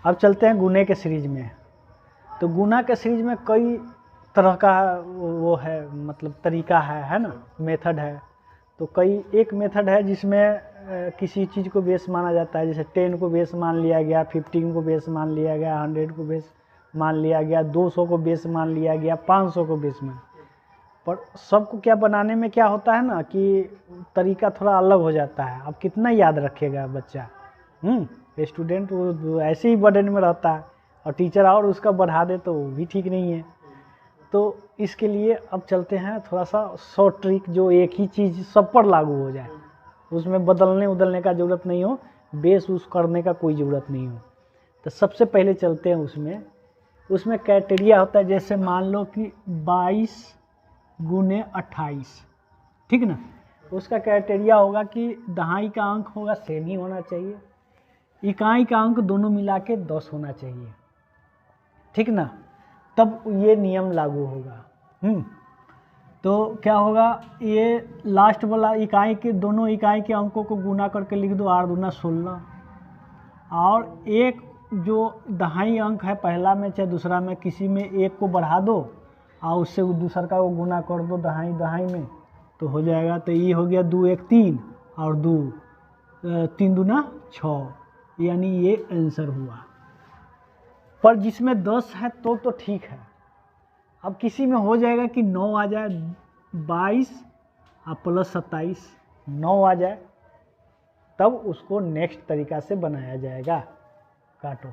अब चलते हैं गुने के सीरीज में। तो गुना के सीरीज में कई तरह का वो है, मतलब तरीका है ना, मेथड है। तो कई एक मेथड है जिसमें किसी चीज़ को बेस माना जाता है, जैसे 10 को बेस मान लिया गया, 15 को बेस मान लिया गया, 100 को बेस मान लिया गया, 200 को बेस मान लिया गया, 500 को बेस मान। पर सबको क्या बनाने में क्या होता है ना कि तरीका थोड़ा अलग हो जाता है। अब कितना याद रखेगा बच्चा, स्टूडेंट वो ऐसे ही बर्डन में रहता है, और टीचर और उसका बढ़ा दे तो वो भी ठीक नहीं है। तो इसके लिए अब चलते हैं थोड़ा सा शॉर्ट ट्रिक, जो एक ही चीज़ सब पर लागू हो जाए, उसमें बदलने का ज़रूरत नहीं हो, बेस उस करने का कोई ज़रूरत नहीं हो। तो सबसे पहले चलते हैं उसमें क्राइटेरिया होता है, जैसे मान लो कि 22 गुने 28, ठीक ना। उसका क्राइटेरिया होगा कि दहाई का अंक होगा सेम ही होना चाहिए, इकाई का अंक दोनों मिला के 10 होना चाहिए, ठीक ना, तब ये नियम लागू होगा। तो क्या होगा, ये लास्ट वाला इकाई के दोनों इकाई के अंकों को गुना करके लिख दो 8 दूना 16, और एक जो दहाई अंक है पहला में चाहे दूसरा में, किसी में एक को बढ़ा दो और उससे दूसरा का वो गुना कर दो दहाई में, तो हो जाएगा। तो ये हो गया 2 1 3 और 2 3 दूना 6, यानी ये आंसर हुआ। पर जिसमें 10 है तो ठीक है। अब किसी में हो जाएगा कि 9 आ जाए, 22 और प्लस 27 9 आ जाए, तब उसको नेक्स्ट तरीका से बनाया जाएगा। काटो।